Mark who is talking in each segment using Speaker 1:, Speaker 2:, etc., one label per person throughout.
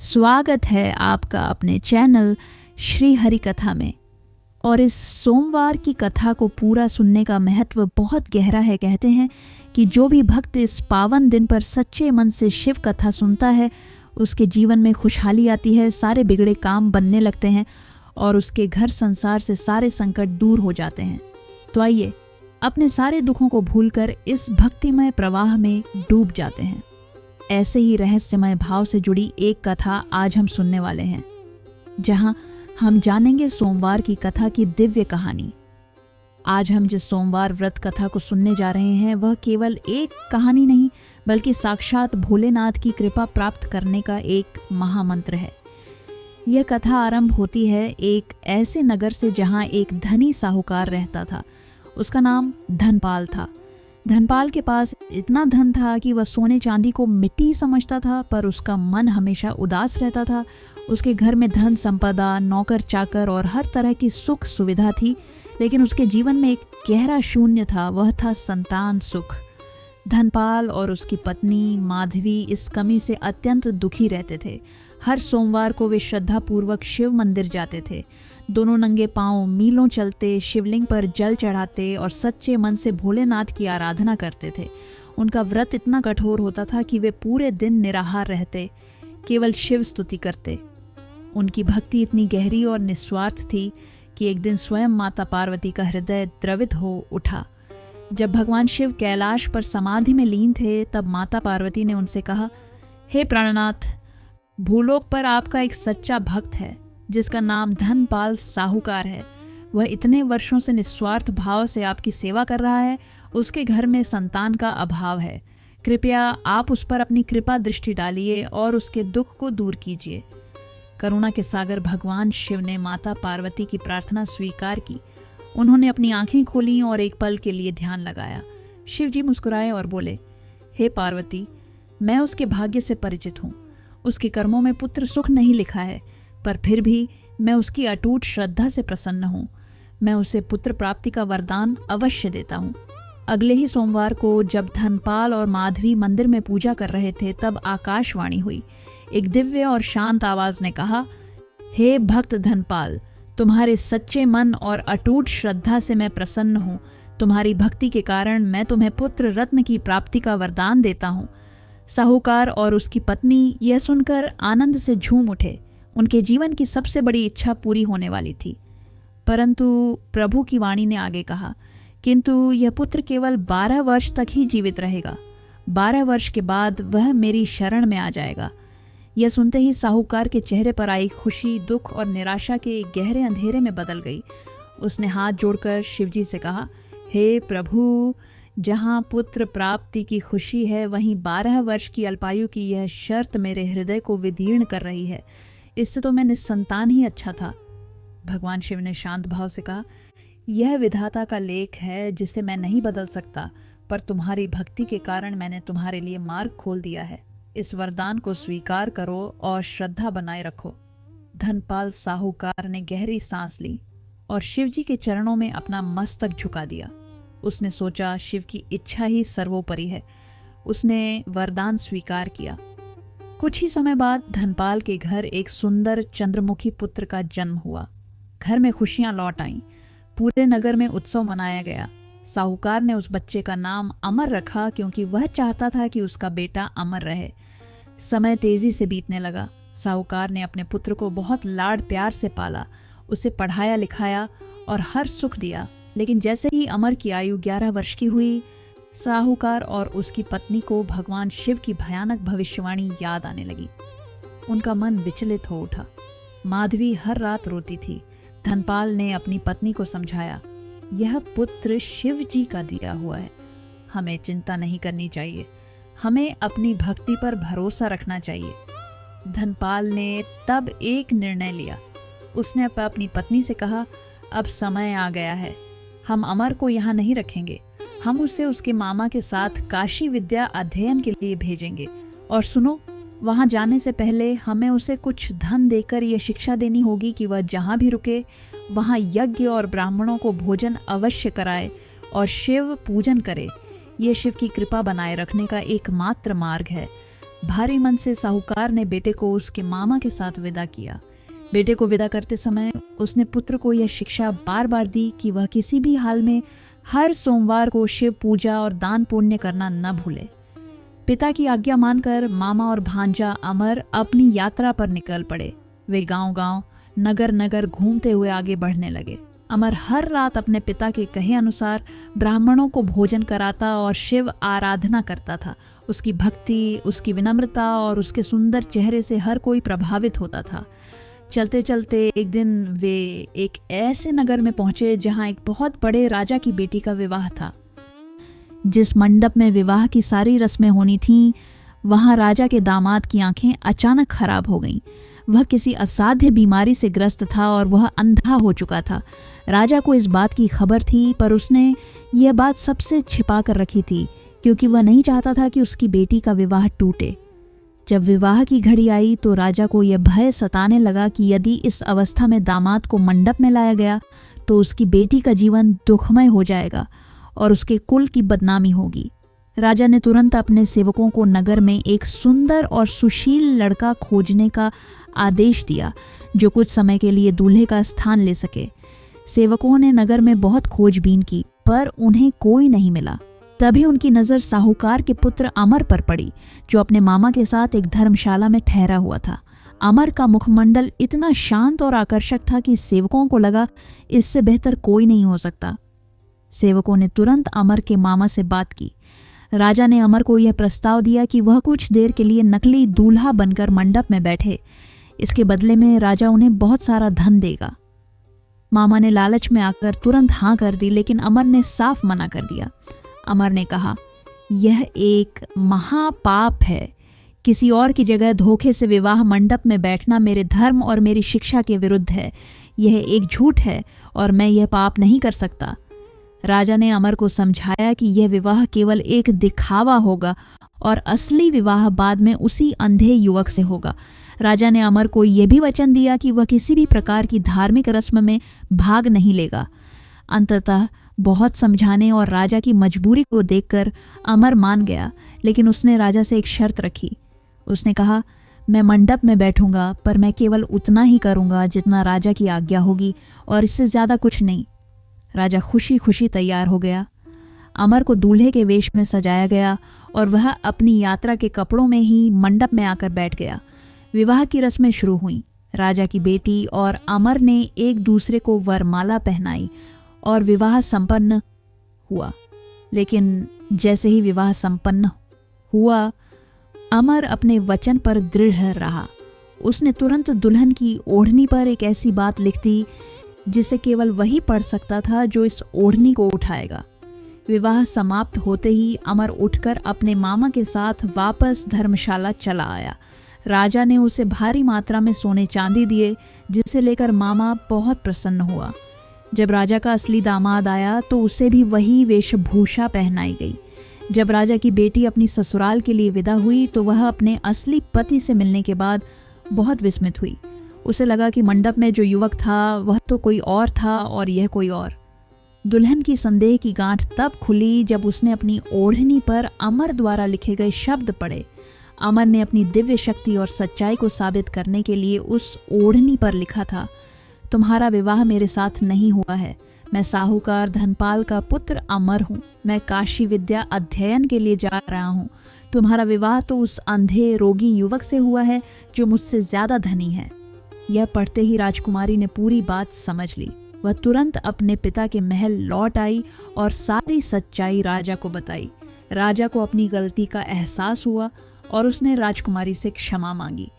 Speaker 1: स्वागत है आपका अपने चैनल श्री हरि कथा में। और इस सोमवार की कथा को पूरा सुनने का महत्व बहुत गहरा है। कहते हैं कि जो भी भक्त इस पावन दिन पर सच्चे मन से शिव कथा सुनता है उसके जीवन में खुशहाली आती है, सारे बिगड़े काम बनने लगते हैं और उसके घर संसार से सारे संकट दूर हो जाते हैं। तो आइए अपने सारे दुखों को भूलकर इस भक्तिमय प्रवाह में डूब जाते हैं। ऐसे ही रहस्यमय भाव से जुड़ी एक कथा आज हम सुनने वाले हैं, जहां हम जानेंगे सोमवार की कथा की दिव्य कहानी। आज हम जिस सोमवार व्रत कथा को सुनने जा रहे हैं वह केवल एक कहानी नहीं बल्कि साक्षात भोलेनाथ की कृपा प्राप्त करने का एक महामंत्र है। यह कथा आरंभ होती है एक ऐसे नगर से जहां एक धनी साहूकार रहता था। उसका नाम धनपाल था। धनपाल के पास इतना धन था कि वह सोने चांदी को मिट्टी समझता था, पर उसका मन हमेशा उदास रहता था। उसके घर में धन संपदा, नौकर चाकर और हर तरह की सुख सुविधा थी, लेकिन उसके जीवन में एक गहरा शून्य था, वह था संतान सुख। धनपाल और उसकी पत्नी माधवी इस कमी से अत्यंत दुखी रहते थे। हर सोमवार को वे श्रद्धापूर्वक शिव मंदिर जाते थे। दोनों नंगे पांव मीलों चलते, शिवलिंग पर जल चढ़ाते और सच्चे मन से भोलेनाथ की आराधना करते थे। उनका व्रत इतना कठोर होता था कि वे पूरे दिन निराहार रहते, केवल शिव स्तुति करते। उनकी भक्ति इतनी गहरी और निस्वार्थ थी कि एक दिन स्वयं माता पार्वती का हृदय द्रवित हो उठा। जब भगवान शिव कैलाश पर समाधि में लीन थे तब माता पार्वती ने उनसे कहा, हे प्राणनाथ, भूलोक पर आपका एक सच्चा भक्त है जिसका नाम धनपाल साहूकार है। वह इतने वर्षों से निस्वार्थ भाव से आपकी सेवा कर रहा है। उसके घर में संतान का अभाव है। कृपया आप उस पर अपनी कृपा दृष्टि डालिए और उसके दुख को दूर कीजिए। करुणा के सागर भगवान शिव ने माता पार्वती की प्रार्थना स्वीकार की। उन्होंने अपनी आंखें खोलीं और एक पल के लिए ध्यान लगाया। शिव जी मुस्कुराए और बोले, हे पार्वती, मैं उसके भाग्य से परिचित हूँ। उसके कर्मों में पुत्र सुख नहीं लिखा है, पर फिर भी मैं उसकी अटूट श्रद्धा से प्रसन्न हूँ। मैं उसे पुत्र प्राप्ति का वरदान अवश्य देता हूँ। अगले ही सोमवार को जब धनपाल और माधवी मंदिर में पूजा कर रहे थे तब आकाशवाणी हुई। एक दिव्य और शांत आवाज ने कहा, हे भक्त धनपाल, तुम्हारे सच्चे मन और अटूट श्रद्धा से मैं प्रसन्न हूँ। तुम्हारी भक्ति के कारण मैं तुम्हें पुत्र रत्न की प्राप्ति का वरदान देता हूँ। साहूकार और उसकी पत्नी यह सुनकर आनंद से झूम उठे। उनके जीवन की सबसे बड़ी इच्छा पूरी होने वाली थी। परंतु प्रभु की वाणी ने आगे कहा, किंतु यह पुत्र केवल 12 वर्ष तक ही जीवित रहेगा। 12 वर्ष के बाद वह मेरी शरण में आ जाएगा। यह सुनते ही साहूकार के चेहरे पर आई खुशी दुख और निराशा के एक गहरे अंधेरे में बदल गई। उसने हाथ जोड़कर शिवजी से कहा, हे प्रभु, जहाँ पुत्र प्राप्ति की खुशी है वहीं 12 वर्ष की अल्पायु की यह शर्त मेरे हृदय को विदीर्ण कर रही है। इससे तो मैं निस्संतान ही अच्छा था। भगवान शिव ने शांत भाव से कहा, यह विधाता का लेख है जिसे मैं नहीं बदल सकता, पर तुम्हारी भक्ति के कारण मैंने तुम्हारे लिए मार्ग खोल दिया है। इस वरदान को स्वीकार करो और श्रद्धा बनाए रखो। धनपाल साहूकार ने गहरी सांस ली और शिवजी के चरणों में अपना मस्तक झुका दिया। उसने सोचा शिव की इच्छा ही सर्वोपरि है। उसने वरदान स्वीकार किया। कुछ ही समय बाद धनपाल के घर एक सुंदर चंद्रमुखी पुत्र का जन्म हुआ। घर में खुशियां लौट आईं। पूरे नगर में उत्सव मनाया गया। साहूकार ने उस बच्चे का नाम अमर रखा क्योंकि वह चाहता था कि उसका बेटा अमर रहे। समय तेजी से बीतने लगा। साहूकार ने अपने पुत्र को बहुत लाड प्यार से पाला, उसे पढ़ाया लिखाया और हर सुख दिया। लेकिन जैसे ही अमर की आयु 11 वर्ष की हुई, साहूकार और उसकी पत्नी को भगवान शिव की भयानक भविष्यवाणी याद आने लगी। उनका मन विचलित हो उठा। माधवी हर रात रोती थी। धनपाल ने अपनी पत्नी को समझाया, यह पुत्र शिव जी का दिया हुआ है, हमें चिंता नहीं करनी चाहिए, हमें अपनी भक्ति पर भरोसा रखना चाहिए। धनपाल ने तब एक निर्णय लिया। उसने अपनी पत्नी से कहा, अब समय आ गया है, हम अमर को यहाँ नहीं रखेंगे, हम उसे उसके मामा के साथ काशी विद्या अध्ययन के लिए भेजेंगे। और सुनो, वहाँ जाने से पहले हमें उसे कुछ धन देकर यह शिक्षा देनी होगी कि वह जहाँ भी रुके वहाँ यज्ञ और ब्राह्मणों को भोजन अवश्य कराए और शिव पूजन करे। ये शिव की कृपा बनाए रखने का एकमात्र मार्ग है। भारी मन से साहूकार ने बेटे को उसके मामा के साथ विदा किया। बेटे को विदा करते समय उसने पुत्र को यह शिक्षा बार बार दी कि वह किसी भी हाल में हर सोमवार को शिव पूजा और दान पुण्य करना न भूले। पिता की आज्ञा मानकर मामा और भांजा अमर अपनी यात्रा पर निकल पड़े। वे गांव-गांव, नगर-नगर घूमते हुए आगे बढ़ने लगे। अमर हर रात अपने पिता के कहे अनुसार ब्राह्मणों को भोजन कराता और शिव आराधना करता था। उसकी भक्ति, उसकी विनम्रता और उसके सुंदर चेहरे से हर कोई प्रभावित होता था। चलते चलते एक दिन वे एक ऐसे नगर में पहुंचे जहां एक बहुत बड़े राजा की बेटी का विवाह था। जिस मंडप में विवाह की सारी रस्में होनी थीं, वहां राजा के दामाद की आंखें अचानक खराब हो गईं। वह किसी असाध्य बीमारी से ग्रस्त था और वह अंधा हो चुका था। राजा को इस बात की खबर थी, पर उसने यह बात सबसे छिपा कर रखी थी, क्योंकि वह नहीं चाहता था कि उसकी बेटी का विवाह टूटे। जब विवाह की घड़ी आई तो राजा को यह भय सताने लगा कि यदि इस अवस्था में दामाद को मंडप में लाया गया तो उसकी बेटी का जीवन दुखमय हो जाएगा और उसके कुल की बदनामी होगी। राजा ने तुरंत अपने सेवकों को नगर में एक सुंदर और सुशील लड़का खोजने का आदेश दिया, जो कुछ समय के लिए दूल्हे का स्थान ले सके। सेवकों ने नगर में बहुत खोजबीन की, पर उन्हें कोई नहीं मिला। तभी उनकी नज़र साहूकार के पुत्र अमर पर पड़ी, जो अपने मामा के साथ एक धर्मशाला में ठहरा हुआ था। अमर का मुखमंडल इतना शांत और आकर्षक था कि सेवकों को लगा इससे बेहतर कोई नहीं हो सकता। सेवकों ने तुरंत अमर के मामा से बात की। राजा ने अमर को यह प्रस्ताव दिया कि वह कुछ देर के लिए नकली दूल्हा बनकर मंडप में बैठे। इसके बदले में राजा उन्हें बहुत सारा धन देगा। मामा ने लालच में आकर तुरंत हाँ कर दी, लेकिन अमर ने साफ मना कर दिया। अमर ने कहा, यह एक महापाप है। किसी और की जगह धोखे से विवाह मंडप में बैठना मेरे धर्म और मेरी शिक्षा के विरुद्ध है। यह एक झूठ है और मैं यह पाप नहीं कर सकता। राजा ने अमर को समझाया कि यह विवाह केवल एक दिखावा होगा और असली विवाह बाद में उसी अंधे युवक से होगा। राजा ने अमर को यह भी वचन दिया कि वह किसी भी प्रकार की धार्मिक रस्म में भाग नहीं लेगा। अंततः बहुत समझाने और राजा की मजबूरी को देखकर अमर मान गया, लेकिन उसने राजा से एक शर्त रखी। उसने कहा, मैं मंडप में बैठूंगा, पर मैं केवल उतना ही करूंगा जितना राजा की आज्ञा होगी और इससे ज्यादा कुछ नहीं। राजा खुशी खुशी तैयार हो गया। अमर को दूल्हे के वेश में सजाया गया और वह अपनी यात्रा के कपड़ों में ही मंडप में आकर बैठ गया। विवाह की रस्में शुरू हुईं। राजा की बेटी और अमर ने एक दूसरे को वरमाला पहनाई और विवाह संपन्न हुआ। लेकिन जैसे ही विवाह संपन्न हुआ, अमर अपने वचन पर दृढ़ रहा। उसने तुरंत दुल्हन की ओढ़नी पर एक ऐसी बात लिख दी जिसे केवल वही पढ़ सकता था जो इस ओढ़नी को उठाएगा। विवाह समाप्त होते ही अमर उठकर अपने मामा के साथ वापस धर्मशाला चला आया। राजा ने उसे भारी मात्रा में सोने चांदी दिए, जिसे लेकर मामा बहुत प्रसन्न हुआ। जब राजा का असली दामाद आया तो उसे भी वही वेशभूषा पहनाई गई। जब राजा की बेटी अपनी ससुराल के लिए विदा हुई तो वह अपने असली पति से मिलने के बाद बहुत विस्मित हुई। उसे लगा कि मंडप में जो युवक था वह तो कोई और था और यह कोई और। दुल्हन की संदेह की गांठ तब खुली जब उसने अपनी ओढ़नी पर अमर द्वारा लिखे गए शब्द पढ़े। अमर ने अपनी दिव्य शक्ति और सच्चाई को साबित करने के लिए उस ओढ़नी पर लिखा था, तुम्हारा विवाह मेरे साथ नहीं हुआ है। मैं साहूकार धनपाल का पुत्र अमर हूँ। मैं काशी विद्या अध्ययन के लिए जा रहा हूँ। तुम्हारा विवाह तो उस अंधे रोगी युवक से हुआ है जो मुझसे ज्यादा धनी है। यह पढ़ते ही राजकुमारी ने पूरी बात समझ ली। वह तुरंत अपने पिता के महल लौट आई और सारी सच्चाई राजा को बताई। राजा को अपनी गलती का एहसास हुआ और उसने राजकुमारी से क्षमा मांगी।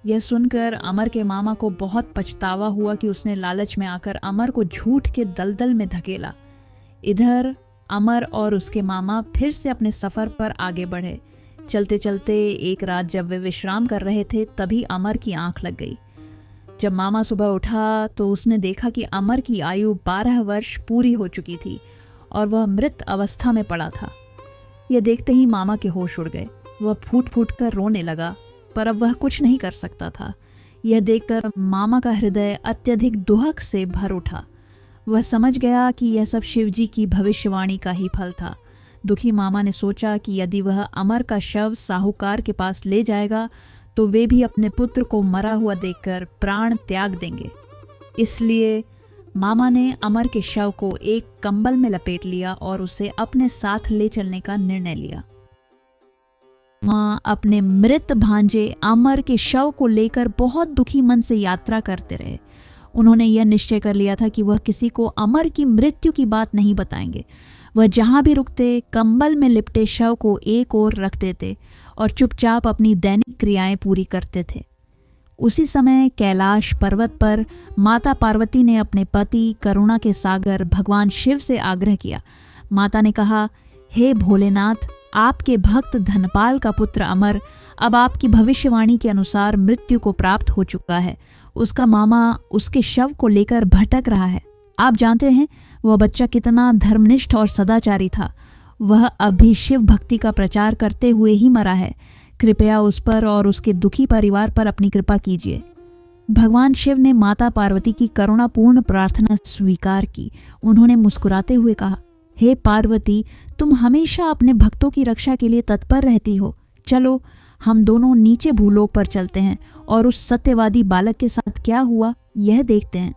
Speaker 1: यह सुनकर अमर के मामा को बहुत पछतावा हुआ कि उसने लालच में आकर अमर को झूठ के दलदल में धकेला। इधर अमर और उसके मामा फिर से अपने सफर पर आगे बढ़े। चलते चलते एक रात जब वे विश्राम कर रहे थे तभी अमर की आंख लग गई। जब मामा सुबह उठा तो उसने देखा कि अमर की आयु 12 वर्ष पूरी हो चुकी थी और वह मृत अवस्था में पड़ा था। यह देखते ही मामा के होश उड़ गए। वह फूट फूट कर रोने लगा, पर अब वह कुछ नहीं कर सकता था। यह देखकर मामा का हृदय अत्यधिक दुहक से भर उठा। वह समझ गया कि यह सब शिवजी की भविष्यवाणी का ही फल था। दुखी मामा ने सोचा कि यदि वह अमर का शव साहूकार के पास ले जाएगा तो वे भी अपने पुत्र को मरा हुआ देखकर प्राण त्याग देंगे। इसलिए मामा ने अमर के शव को एक कंबल में लपेट लिया और उसे अपने साथ ले चलने का निर्णय लिया। मां अपने मृत भांजे अमर के शव को लेकर बहुत दुखी मन से यात्रा करते रहे। उन्होंने यह निश्चय कर लिया था कि वह किसी को अमर की मृत्यु की बात नहीं बताएंगे। वह जहां भी रुकते कंबल में लिपटे शव को एक ओर रख देते और चुपचाप अपनी दैनिक क्रियाएं पूरी करते थे। उसी समय कैलाश पर्वत पर माता पार्वती ने अपने पति करुणा के सागर भगवान शिव से आग्रह किया। माता ने कहा, हे भोलेनाथ, आपके भक्त धनपाल का पुत्र अमर अब आपकी भविष्यवाणी के अनुसार मृत्यु को प्राप्त हो चुका है। उसका मामा उसके शव को लेकर भटक रहा है। आप जानते हैं वह बच्चा कितना धर्मनिष्ठ और सदाचारी था। वह अभी शिव भक्ति का प्रचार करते हुए ही मरा है। कृपया उस पर और उसके दुखी परिवार पर अपनी कृपा कीजिए। भगवान शिव ने माता पार्वती की करुणापूर्ण प्रार्थना स्वीकार की। उन्होंने मुस्कुराते हुए कहा, हे पार्वती, तुम हमेशा अपने भक्तों की रक्षा के लिए तत्पर रहती हो। चलो हम दोनों नीचे भूलोक पर चलते हैं और उस सत्यवादी बालक के साथ क्या हुआ यह देखते हैं।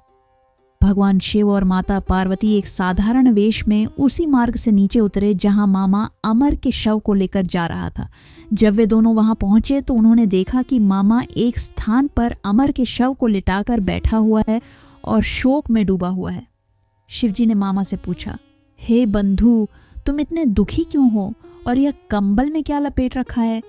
Speaker 1: भगवान शिव और माता पार्वती एक साधारण वेश में उसी मार्ग से नीचे उतरे जहां मामा अमर के शव को लेकर जा रहा था। जब वे दोनों वहां पहुंचे तो उन्होंने देखा कि मामा एक स्थान पर अमर के शव को लिटाकर बैठा हुआ है और शोक में डूबा हुआ है। शिवजी ने मामा से पूछा, हे बंधु, तुम इतने दुखी क्यों हो और यह कंबल में क्या लपेट रखा है?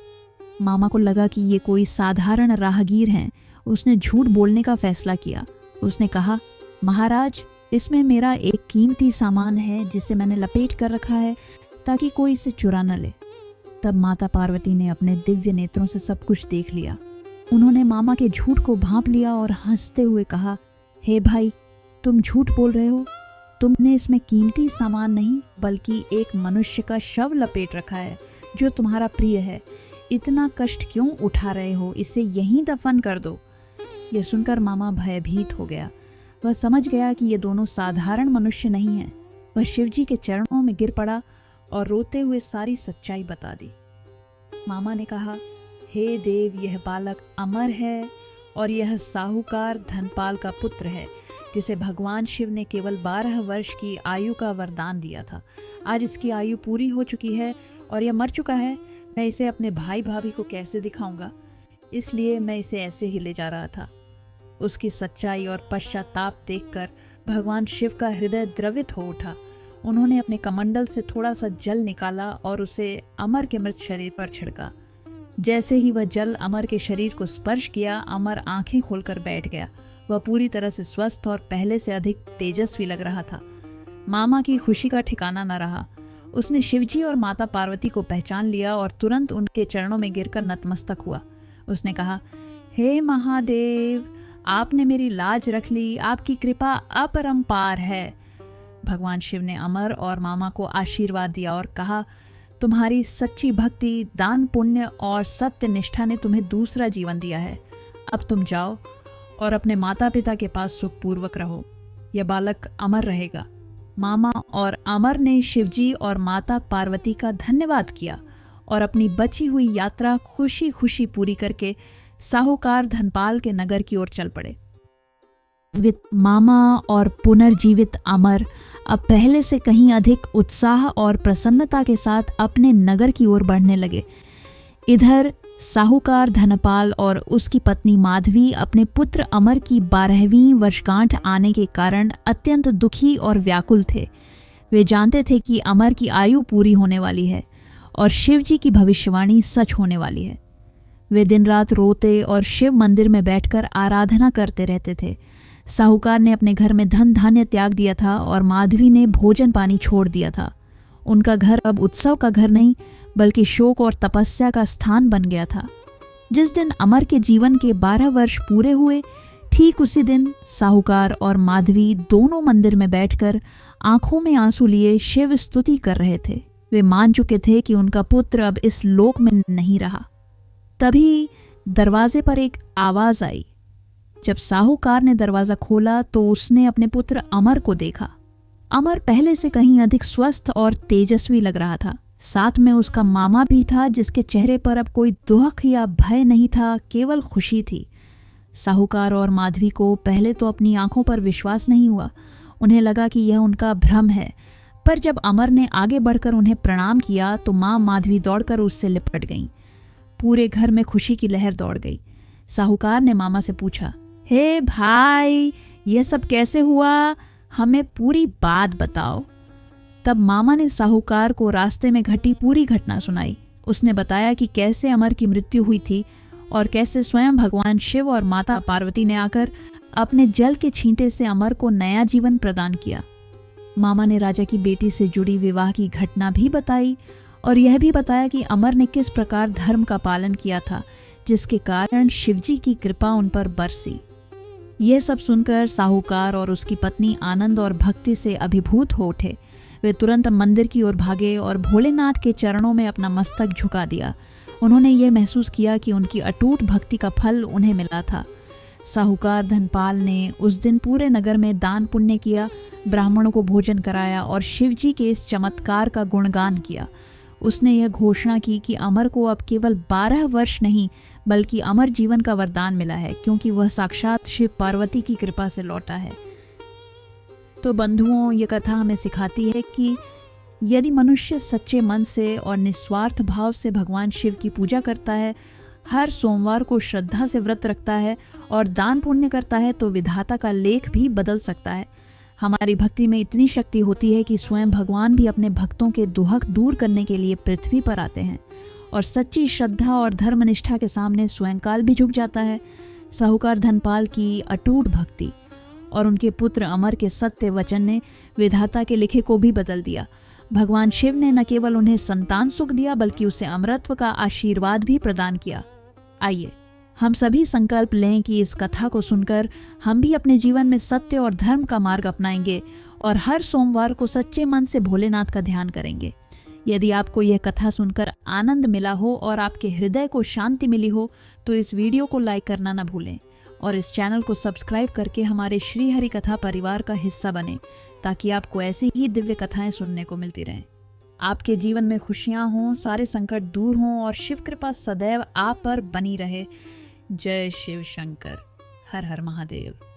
Speaker 1: मामा को लगा कि ये कोई साधारण राहगीर हैं। उसने झूठ बोलने का फैसला किया। उसने कहा, महाराज, इसमें मेरा एक कीमती सामान है जिसे मैंने लपेट कर रखा है ताकि कोई इसे चुरा न ले। तब माता पार्वती ने अपने दिव्य नेत्रों से सब कुछ देख लिया। उन्होंने मामा के झूठ को भांप लिया और हंसते हुए कहा, हे भाई, तुम झूठ बोल रहे हो। तुमने इसमें कीमती सामान नहीं बल्कि एक मनुष्य का शव लपेट रखा है जो तुम्हारा प्रिय है। इतना कष्ट क्यों उठा रहे हो? इसे यहीं दफन कर दो। यह सुनकर मामा भयभीत हो गया। वह समझ गया कि ये दोनों साधारण मनुष्य नहीं हैं। वह शिवजी के चरणों में गिर पड़ा और रोते हुए सारी सच्चाई बता दी। मामा ने कहा, हे देव, यह बालक अमर है और यह साहूकार धनपाल का पुत्र है जिसे भगवान शिव ने केवल 12 वर्ष की आयु का वरदान दिया था। आज इसकी आयु पूरी हो चुकी है और यह मर चुका है। मैं इसे अपने भाई भाभी को कैसे दिखाऊंगा, इसलिए मैं इसे ऐसे ही ले जा रहा था। उसकी सच्चाई और पश्चाताप देखकर भगवान शिव का हृदय द्रवित हो उठा। उन्होंने अपने कमंडल से थोड़ा सा जल निकाला और उसे अमर के मृत शरीर पर छिड़का। जैसे ही वह जल अमर के शरीर को स्पर्श किया, अमर आंखें खोलकर बैठ गया। वह पूरी तरह से स्वस्थ और पहले से अधिक तेजस्वी लग रहा था। मामा की खुशी का ठिकाना न रहा। उसने शिवजी और माता पार्वती को पहचान लिया और तुरंत उनके चरणों में गिरकर नतमस्तक हुआ। उसने कहा, हे महादेव, आपने मेरी लाज रख ली। आपकी कृपा अपरंपार है। भगवान शिव ने अमर और मामा को आशीर्वाद दिया और कहा, तुम्हारी सच्ची भक्ति, दान पुण्य और सत्य निष्ठा ने तुम्हें दूसरा जीवन दिया है। अब तुम जाओ और अपने माता पिता के पास सुखपूर्वक रहो। यह बालक अमर रहेगा। मामा और अमर ने शिवजी और माता पार्वती का धन्यवाद किया और अपनी बची हुई यात्रा खुशी खुशी पूरी करके साहूकार धनपाल के नगर की ओर चल पड़े। मामा और पुनर्जीवित अमर अब पहले से कहीं अधिक उत्साह और प्रसन्नता के साथ अपने नगर की ओर बढ़ने लगे। इधर साहूकार धनपाल और उसकी पत्नी माधवी अपने पुत्र अमर की 12वीं वर्षगांठ आने के कारण अत्यंत दुखी और व्याकुल थे। वे जानते थे कि अमर की आयु पूरी होने वाली है और शिवजी की भविष्यवाणी सच होने वाली है। वे दिन रात रोते और शिव मंदिर में बैठकर आराधना करते रहते थे। साहूकार ने अपने घर में धन धान्य त्याग दिया था और माधवी ने भोजन पानी छोड़ दिया था। उनका घर अब उत्सव का घर नहीं बल्कि शोक और तपस्या का स्थान बन गया था। जिस दिन अमर के जीवन के 12 वर्ष पूरे हुए, ठीक उसी दिन साहूकार और माधवी दोनों मंदिर में बैठकर आंखों में आंसू लिए शिव स्तुति कर रहे थे। वे मान चुके थे कि उनका पुत्र अब इस लोक में नहीं रहा। तभी दरवाजे पर एक आवाज आई। जब साहूकार ने दरवाजा खोला तो उसने अपने पुत्र अमर को देखा। अमर पहले से कहीं अधिक स्वस्थ और तेजस्वी लग रहा था। साथ में उसका मामा भी था, जिसके चेहरे पर अब कोई दुख या भय नहीं था, केवल खुशी थी। साहूकार और माधवी को पहले तो अपनी आंखों पर विश्वास नहीं हुआ। उन्हें लगा कि यह उनका भ्रम है, पर जब अमर ने आगे बढ़कर उन्हें प्रणाम किया तो माँ माधवी दौड़कर उससे लिपट गईं। पूरे घर में खुशी की लहर दौड़ गई। साहूकार ने मामा से पूछा, हे भाई, यह सब कैसे हुआ? हमें पूरी बात बताओ। तब मामा ने साहूकार को रास्ते में घटी पूरी घटना सुनाई। उसने बताया कि कैसे अमर की मृत्यु हुई थी और कैसे स्वयं भगवान शिव और माता पार्वती ने आकर अपने जल के छींटे से अमर को नया जीवन प्रदान किया। मामा ने राजा की बेटी से जुड़ी विवाह की घटना भी बताई और यह भी बताया कि अमर ने किस प्रकार धर्म का पालन किया था, जिसके कारण शिवजी की कृपा उन पर बरसी। यह सब सुनकर साहूकार और उसकी पत्नी आनंद और भक्ति से अभिभूत हो उठे। वे तुरंत मंदिर की ओर भागे और भोलेनाथ के चरणों में अपना मस्तक झुका दिया। उन्होंने ये महसूस किया कि उनकी अटूट भक्ति का फल उन्हें मिला था। साहूकार धनपाल ने उस दिन पूरे नगर में दान पुण्य किया, ब्राह्मणों को भोजन कराया और शिवजी के इस चमत्कार का गुणगान किया। उसने यह घोषणा की कि अमर को अब केवल 12 वर्ष नहीं बल्कि अमर जीवन का वरदान मिला है, क्योंकि वह साक्षात शिव पार्वती की कृपा से लौटा है। तो बंधुओं, ये कथा हमें सिखाती है कि यदि मनुष्य सच्चे मन से और निस्वार्थ भाव से भगवान शिव की पूजा करता है, हर सोमवार को श्रद्धा से व्रत रखता है और दान पुण्य करता है, तो विधाता का लेख भी बदल सकता है। हमारी भक्ति में इतनी शक्ति होती है कि स्वयं भगवान भी अपने भक्तों के दुहक दूर करने के लिए पृथ्वी पर आते हैं और सच्ची श्रद्धा और धर्मनिष्ठा के सामने स्वयं काल भी झुक जाता है। साहूकार धनपाल की अटूट भक्ति और उनके पुत्र अमर के सत्य वचन ने विधाता के लिखे को भी बदल दिया। भगवान शिव ने न केवल उन्हें संतान सुख दिया बल्कि उसे अमरत्व का आशीर्वाद भी प्रदान किया। आइए हम सभी संकल्प लें कि इस कथा को सुनकर हम भी अपने जीवन में सत्य और धर्म का मार्ग अपनाएंगे और हर सोमवार को सच्चे मन से भोलेनाथ का ध्यान करेंगे। यदि आपको यह कथा सुनकर आनंद मिला हो और आपके हृदय को शांति मिली हो तो इस वीडियो को लाइक करना न भूलें और इस चैनल को सब्सक्राइब करके हमारे श्री हरि कथा परिवार का हिस्सा बने, ताकि आपको ऐसी ही दिव्य कथाएं सुनने को मिलती रहें। आपके जीवन में खुशियां हों, सारे संकट दूर हों और शिव कृपा सदैव आप पर बनी रहे। जय शिव शंकर। हर हर महादेव।